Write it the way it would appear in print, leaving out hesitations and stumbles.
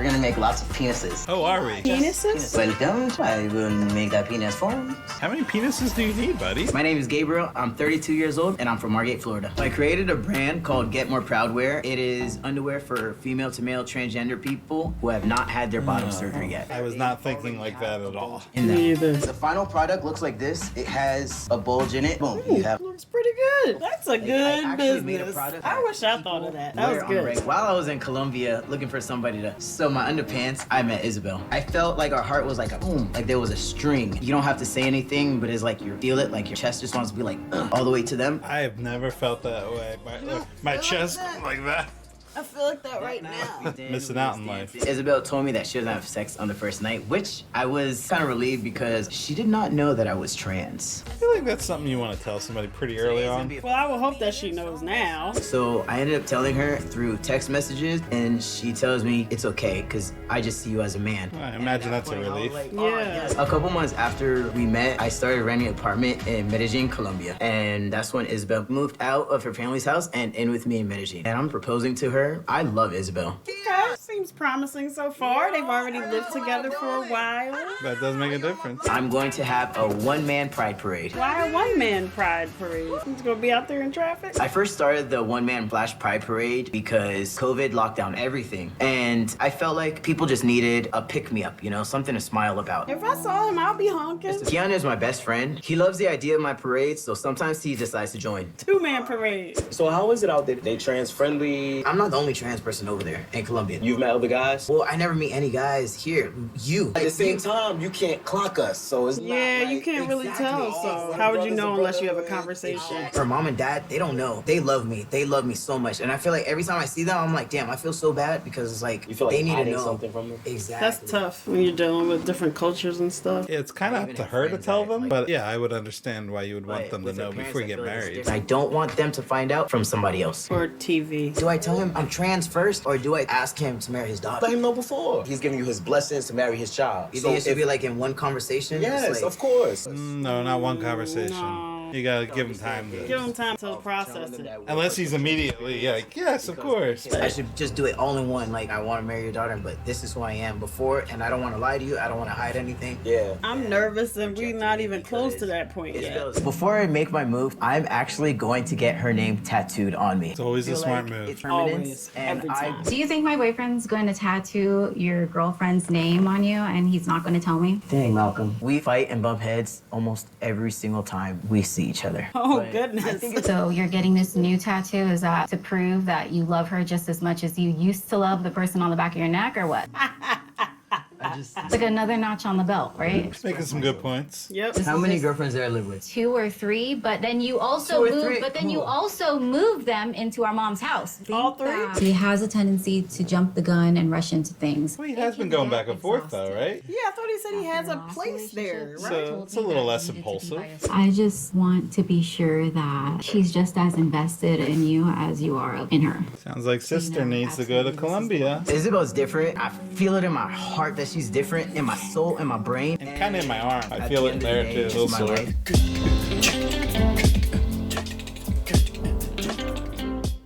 gonna make lots of penises. Oh, are we? Penises? Welcome. I will make that penis form. How many penises do you need, buddy? My name is Gabriel. I'm 32 years old, and I'm from Margate, Florida. I created a brand called Get More Proud Wear. It is underwear for female-to-male transgender people who have not had their bottom surgery yet. I was not thinking like that at all. Me either. The final product looks like this. It has a bulge in it. Boom. You have Looks pretty good. That's a good actually made a business. product I that wish I thought of that. That was wear on good. break. While I was in Colombia looking for somebody to sew my underpants, I met Isabel. I felt like our heart was like a boom, like there was a string. You don't have to say anything, but it's like you feel it, like your chest just wants to be like all the way to them. I have never felt that way. My chest like that. I feel like that right now. Missing out in life. Isabel told me that she doesn't have sex on the first night, which I was kind of relieved because she did not know that I was trans. I feel like that's something you want to tell somebody pretty early on. Well, I would hope that she knows now. So I ended up telling her through text messages, and she tells me it's okay because I just see you as a man. I imagine that's a relief. Yeah. A couple months after we met, I started renting an apartment in Medellin, Colombia. And that's when Isabel moved out of her family's house and in with me in Medellin. And I'm proposing to her. I love Isabel. Okay, seems promising so far. They've already lived together for a while. That does make a difference. I'm going to have a one-man pride parade. Why a one-man pride parade? He's gonna be out there in traffic? I first started the one-man flash pride parade because COVID locked down everything. And I felt like people just needed a pick-me-up, you know, something to smile about. If I saw him, I'll be honking. Keanu is my best friend. He loves the idea of my parade, so sometimes he decides to join. Two-man parade. So how is it out there? They trans friendly? I'm not the only trans person over there in Colombia. You've met other guys? Well, I never meet any guys here. You. At the same time, you can't clock us, so it's not Yeah, like... you can't really tell, so how would you know unless you have a conversation? Her mom and dad, they don't know. They love me. They love me so much. And I feel like every time I see them, I'm like, damn, I feel so bad because it's like, You feel like they need to hiding know something from them? Exactly. That's tough when you're dealing with different cultures and stuff. Yeah, it's kind of up to her to tell them, but yeah, I would understand why you would want But them to with her know parents, before I you get feel like it's married. different. I don't want them to find out from somebody else. Or TV. Do I tell him I'm trans first, or do I ask him to marry his daughter? Let him know before. He's giving you his blessings to marry his child. You think it should be like in one conversation? Yes, It's like, of course. No, not one conversation. No. You gotta give him time Give to... him time to process it. Unless he's immediately like, yes, of course. I should just do it all in one. Like, I want to marry your daughter, but this is who I am before, and I don't want to lie to you. I don't want to hide anything. Yeah. I'm nervous and we're not even close to that point yet. Before I make my move, I'm actually going to get her name tattooed on me. It's always a smart Like, move. It's permanent, Always, and every I time. Do you think my boyfriend's going to tattoo your girlfriend's name on you and he's not going to tell me? Dang, Malcolm. We fight and bump heads almost every single time we see each other. Oh, But goodness. I think So you're getting this new tattoo, is that to prove that you love her just as much as you used to love the person on the back of your neck, or what? It's like another notch on the belt, right? He's making some good points. Yep. How many girlfriends did I live with? 2 or 3, but then you also 2 or move. 3? But then you Cool. also move them into our mom's house. All 3? He has a tendency to jump the gun and rush into things. Well, he has been going back and forth though, right? Yeah, I thought he said he has a place there, right? So it's a little less impulsive. I just want to be sure that she's just as invested in you as you are in her. Sounds like sister needs to go to Colombia. Isabel's different. I feel it in my heart that she's different, in my soul, in my brain. And kind of in my arm. I At feel the it end there of the too, day, a little it's my sore. life.